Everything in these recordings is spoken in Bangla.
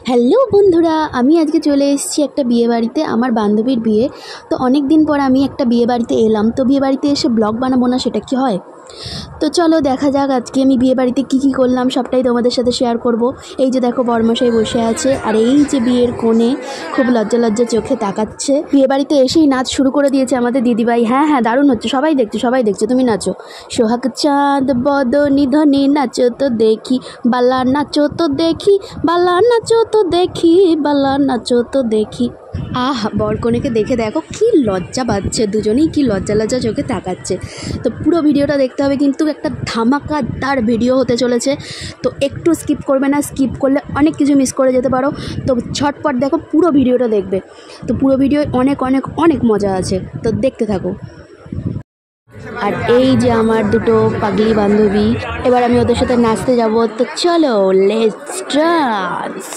হ্যালো বন্ধুরা, আমি আজকে চলে এসেছি একটা বিয়ে বাড়িতে, আমার বান্ধবীর বিয়ে। তো অনেক দিন পর আমি একটা বিয়ে বাড়িতে এলাম। তো বিয়ে বাড়িতে এসে ব্লগ বানাবো না, সেটা কি হয়? তো চলো দেখা যাক আজকে আমি বিয়ে বাড়িতে কী করলাম, সবটাই তোমাদের সাথে শেয়ার করব। এই যে দেখো বরমশাই বসে আছে, আর এই যে বিয়ের কোণে খুব লজ্জা লজ্জা চোখে তাকাচ্ছে। বিয়ে বাড়িতে এসেই নাচ শুরু করে দিয়েছে আমাদের দিদিভাই। হ্যাঁ দারুণ হচ্ছে, সবাই দেখছো, তুমি নাচো। সোহাগ চাঁদ বদনি ধনি নাচো তো দেখি, বালা নাচো তো দেখি, বালা নাচো তো দেখি, বালা নাচো তো দেখি। বরকনেকে দেখে দেখো কি লজ্জা পাচ্ছে, দুজনেই কি লজ্জা লজ্জা চোখে তাকাচ্ছে। তো পুরো ভিডিওটা দেখতে হবে, কিন্তু একটা ধামাকাদার ভিডিও হতে চলেছে। তো একটু স্কিপ করবে না, স্কিপ করলে অনেক কিছু মিস করে যেতে পারো। তো ঝটপট দেখো, পুরো ভিডিওটা দেখবে। তো পুরো ভিডিও অনেক অনেক অনেক মজা আছে, তো দেখতে থাকো। আর এই যে আমার দুটো পাগলি বান্ধবী, এবার আমি ওদের সাথে নাচতে যাব। তো চলো লেটস ডান্স।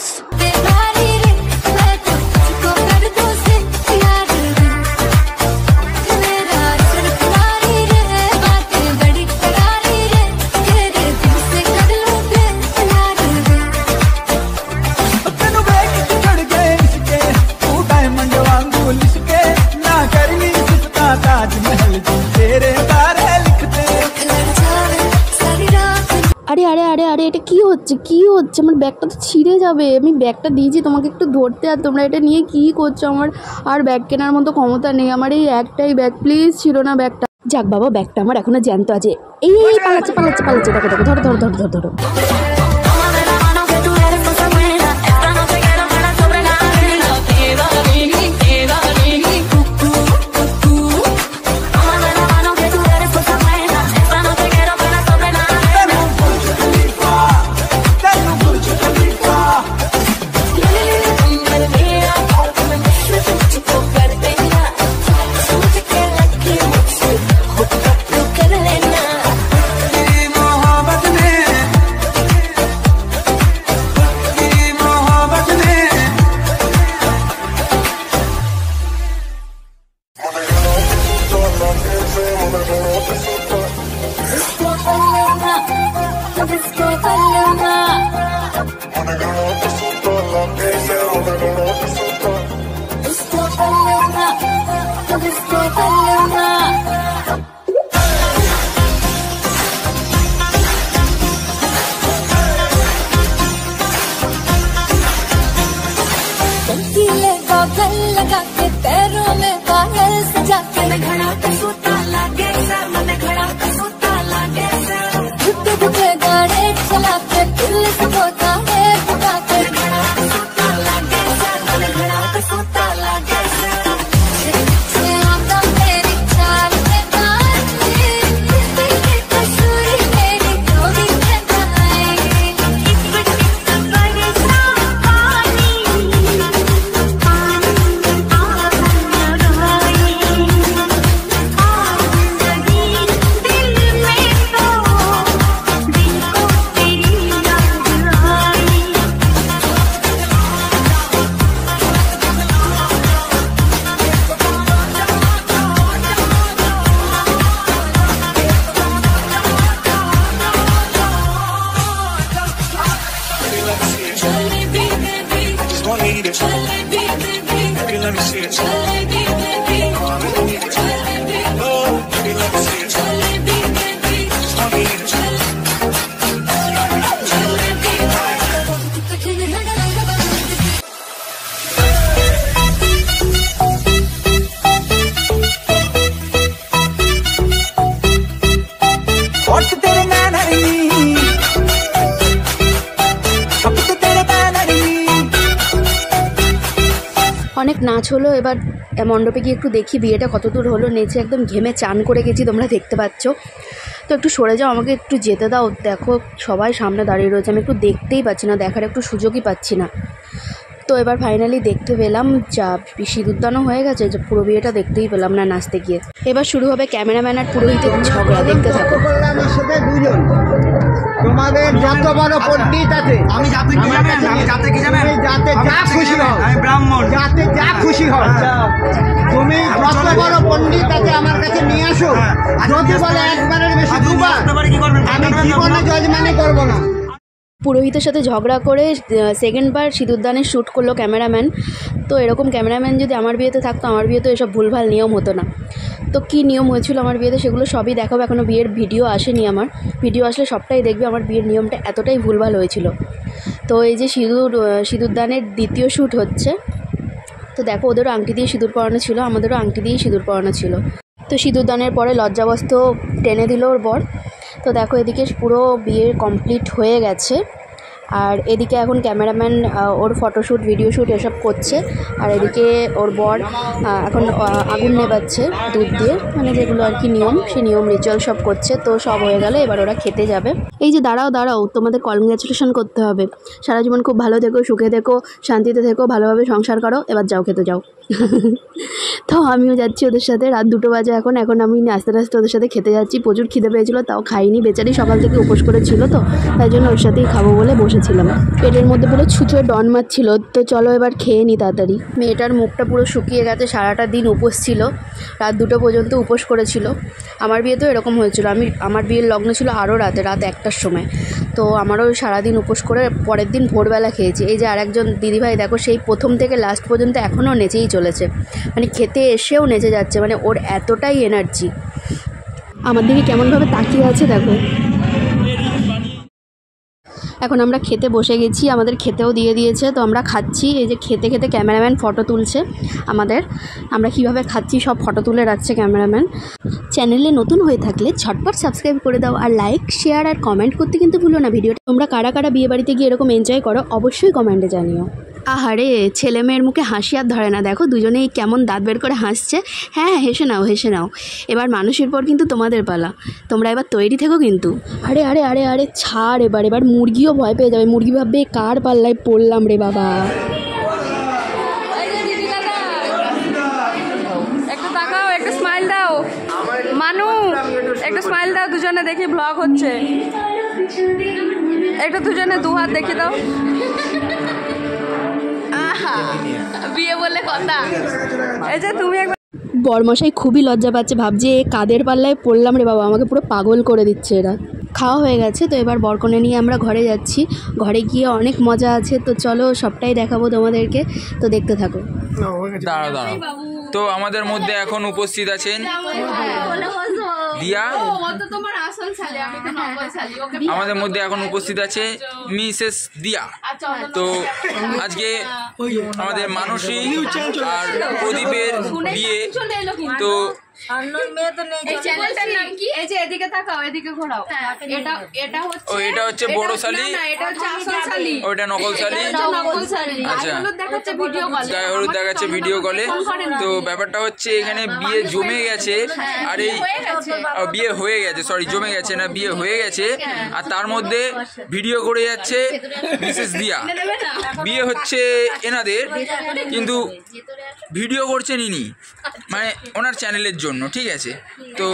আরে এটা কি হচ্ছে? আমার ব্যাগটা তো ছিঁড়ে যাবে। আমি ব্যাগটা দিয়েছি তোমাকে একটু ধরতে, আর তোমরা এটা নিয়ে কি করছো? আমার আর ব্যাগ কেনার মতো ক্ষমতা নেই, আমার এই একটাই ব্যাগ, প্লিজ ছিল না ব্যাগটা। যাক বাবা, ব্যাগটা আমার এখনো জ্যান্ত আছে। এই পালাচ্ছে, দেখো ধরো। लगा के पैरों में पायल सजा के घड़ा का सूता लागे सर, मन घड़ा का सूता लागे सर। झुके गाड़े चला के दिल से होता है भगा के घड़ा का सूता लागे सर, मन घड़ा का सूता लागे सर। आता मेरी चाल में गाने, तेरी कसूरी मेरी गोरी में गाएगी। Let me see it. অনেক নাচ হলো, এবার মণ্ডপে গিয়ে একটু দেখি বিয়েটা কত দূর হলো। নেচে একদম ঘেমে চান করে গেছি, তোমরা দেখতে পাচ্ছ। তো একটু সরে যাও, আমাকে একটু যেতে দাও। দেখো সবাই সামনে দাঁড়িয়ে রয়েছে, আমি একটু দেখতেই পাচ্ছি না, দেখার একটু সুযোগই পাচ্ছি না। তো এবার ফাইনালি দেখতে পেলাম, যা সিঁদুরদানও হয়ে গেছে, যে পুরো বিয়েটা দেখতেই পেলাম না নাচতে গিয়ে। এবার শুরু হবে ক্যামেরাম্যান আর পুরোহিতের ঝগড়া, দেখতে থাকো। তোমাদের যত বড় পণ্ডিত আছে, আমি যাতে কি জানেন, আমি যাতে কি জানেন, যাতে যা খুশি হও, আমি ব্রাহ্মণ, যাতে যা খুশি হও। তুমি যত বড় পণ্ডিত আছে আমার কাছে নিয়ে আসো, যদি বলে একবারের বেশি দুবার, আমি জীবনে জজমানি করবো না। পুরোহিতের সাথে ঝগড়া করে সেকেন্ডবার সিঁদুরদানের শ্যুট করলো ক্যামেরাম্যান। তো এরকম ক্যামেরাম্যান যদি আমার বিয়েতে থাকতো, আমার বিয়েতে এসব ভুলভাল নিয়ম হতো না। তো কী নিয়ম হয়েছিল আমার বিয়েতে সেগুলো সবই দেখাবো। এখনও বিয়ের ভিডিও আসেনি, আমার ভিডিও আসলে সবটাই দেখবে। আমার বিয়ের নিয়মটা এতটাই ভুলভাল হয়েছিল। তো এই যে সিঁদুরদানের দ্বিতীয় শ্যুট হচ্ছে। তো দেখো, ওদেরও আংটি দিয়ে সিঁদুর পরানো ছিল, আমাদেরও আংটি দিয়েই সিঁদুর পরানো ছিল। তো সিঁদুরদানের পরে লজ্জাবস্ত্র টেনে দিল ওর বর। তো দেখো, এদিকে পুরো বিয়ে কমপ্লিট হয়ে গেছে। আর এদিকে এখন ক্যামেরাম্যান ওর ফটোশ্যুট, ভিডিও শ্যুট এসব করছে। আর এদিকে ওর বর এখন আগুন নেবাচ্ছে দুধ দিয়ে, মানে যেগুলো আর কি নিয়ম, সেই নিয়ম রিচুয়াল সব করছে। তো সব হয়ে গেলে এবার ওরা খেতে যাবে। এই যে দাঁড়াও, তোমাদের কনগ্র্যাচুলেশন করতে হবে। সারা জীবন খুব ভালো থেকো, সুখে থেকো, শান্তিতে থেকো, ভালোভাবে সংসার করো। এবার যাও, খেতে যাও। তো আমিও যাচ্ছি ওদের সাথে। রাত 2টো বাজে এখন আমি আস্তে আস্তে ওদের সাথে খেতে যাচ্ছি। প্রচুর খিদে পেয়েছিলো, তাও খাইনি। বেচারি সকাল থেকে উপোস করেছিল, তো তাই জন্য ওর সাথেই খাবো বলে বসেছিলাম। পেটের মধ্যে পুরো ছুঁচো ডন মারছিল। তো চলো এবার খেয়ে নিই তাড়াতাড়ি। মেয়েটার মুখটা পুরো শুকিয়ে গেছে, সারাটা দিন উপোস ছিল, রাত 2টো পর্যন্ত উপোস করেছিল। আমার বিয়েতেও এরকম হয়েছিল। আমার বিয়ের লগ্ন ছিল আরও রাত 1টার সময়। তো আমারও সারাদিন উপোস করে পরের দিন ভোরবেলা খেয়েছি। এই যে আরেকজন দিদিভাই দেখো, সেই প্রথম থেকে লাস্ট পর্যন্ত এখনও নেচেই চলেছে, মানে খেতে এসেও নেচে যাচ্ছে, মানে ওর এতটাই এনার্জি। আমার দিকে কেমনভাবে তাকিয়ে আছে দেখো। এখন আমরা খেতে বসে গেছি, আমাদের খেতেও দিয়ে দিয়েছে। তো আমরা খাচ্ছি। এই যে খেতে খেতে ক্যামেরাম্যান ফটো তুলছে আমরা কীভাবে খাচ্ছি সব ফটো তুলে রাখছে ক্যামেরাম্যান। চ্যানেলে নতুন হয়ে থাকলে ঝটপট সাবস্ক্রাইব করে দাও, আর লাইক, শেয়ার আর কমেন্ট করতে কিন্তু ভুলো না। ভিডিওটা তোমরা কারা কারা বিয়ে বাড়িতে গিয়ে এরকম এনজয় করো অবশ্যই কমেন্টে জানিও। আহারে, ছেলে মেয়ের মুখে হাসি আর ধরে না। দেখো দুজনেই কেমন দাঁত বের করে হাসছে। হ্যাঁ, হেসে নাও। এবার মানুষের পর কিন্তু তোমাদের পালা, তোমরা এবার তৈরি থেকো কিন্তু। আরে ছাড়, এবার মুরগিও ভয় পেয়ে যাবে। মুরগি ভাববে কার পাল্লায় পড়লাম রে বাবা। একটু তাকাও, একটু স্মাইল দাও মানু, একটু স্মাইল দাও। দুজনে দেখি ব্লগ হচ্ছে, একটু দুজনে দুহাত দেখি দাও। বিয়ে বললে কথা। এই যে তুমি একবার। বরমশাই খুবই লজ্জা পাচ্ছে, ভাবছে কাদের পাল্লায় পড়লাম রে বাবা, আমাকে পুরো পাগল করে দিচ্ছে এরা। খাওয়া হয়ে গেছে, তো এবার বরকনে নিয়ে আমরা ঘরে যাচ্ছি। ঘরে গিয়ে অনেক মজা আছে, তো চলো সবটাই দেখাবো তোমাদেরকে, তো দেখতে থাকো। দাঁড়াও। তো আমাদের মধ্যে এখন উপস্থিত আছেন দিয়া। আমাদের মধ্যে এখন উপস্থিত আছে মিসেস দিয়া। তো আজকে আমাদের মানসী আর প্রদীপের বিয়ে। তো এটা হচ্ছে বড় শালি, ওইটা নকল শালি। আচ্ছা, গায়ে হলুদ দেখাচ্ছে ভিডিও কলে। তো ব্যাপারটা হচ্ছে এখানে বিয়ে জমে গেছে, আর এই বিয়ে হয়ে গেছে, জমে গেছে না, বিয়ে হয়ে গেছে। আর তার মধ্যে ভিডিও করে যাচ্ছে মিসেস দিয়া। বিয়ে হচ্ছে এনাদের, কিন্তু ভিডিও করছেন ইনি, মানে ওনার চ্যানেলের জন্য, ঠিক আছে। তো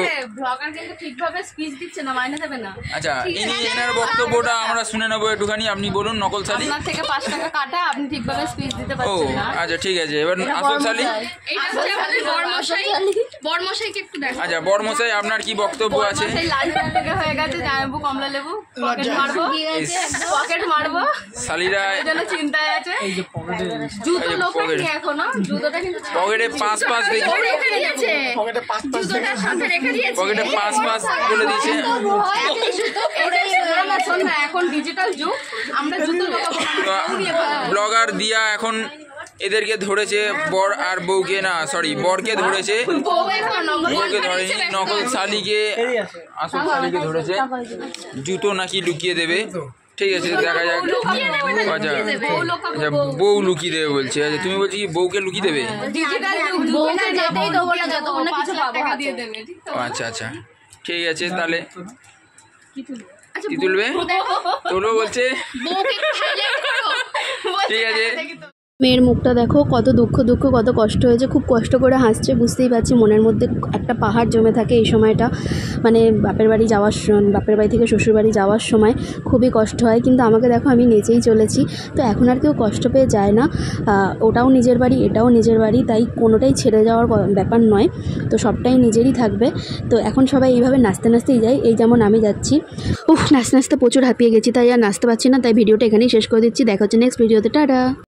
আচ্ছা, ইনি এনার বক্তব্যটা আমরা শুনে নেবো একটুখানি। আপনি বলুন নকল শালি। ও আচ্ছা, ঠিক আছে। এবার আসল শালি। আচ্ছা, বরমশাই আপনার কি বক্তব্য আছে? শালিরা চিন্তায় আছে, পকেটে পাঁচ পকেটে পাঁচ বলে দিয়েছে। এখন ডিজিটাল যুগ, আমরা ব্লগার দিয়া এখন এদেরকে ধরেছে, বর আর বউকে, না বরকে ধরেছে, বউকে ধরেনি, নকল শালিকে, আসল শালিকে ধরেছে। জুতো নাকি লুকিয়ে দেবে, ঠিক আছে, দেখা যাক। আচ্ছা, বউ লুকিয়ে দেবে বলছে। আচ্ছা, তুমি বলছি কি বউকে লুকিয়ে দেবে? আচ্ছা, ঠিক আছে। তাহলে কি তুলবে? তোলো বলছে, ঠিক আছে। মেয়ের মুখটা দেখো, কত দুঃখ কত কষ্ট হয়েছে, খুব কষ্ট করে হাসছে। বুঝতেই পারছি মনের মধ্যে একটা পাহাড় জমে থাকে এই সময়টা, মানে বাপের বাড়ি থেকে শ্বশুর বাড়ি যাওয়ার সময় খুবই কষ্ট হয়। কিন্তু আমাকে দেখো, আমি নেচেই চলেছি। তো এখন আর কেউ কষ্ট পেয়ে যায় না, ওটাও নিজের বাড়ি, এটাও নিজের বাড়ি, তাই কোনোটাই ছেড়ে যাওয়ার ব্যাপার নয়। তো সবটাই নিজেরই থাকবে। তো এখন সবাই এইভাবে নাচতেই যায়, এই যেমন আমি যাচ্ছি। নাচতে প্রচুর হাঁপিয়ে গেছি, তাই আর নাচতে পারছি না, তাই ভিডিওটা এখানেই শেষ করে দিচ্ছি। দেখা হচ্ছে নেক্সট ভিডিওতে, টাটা।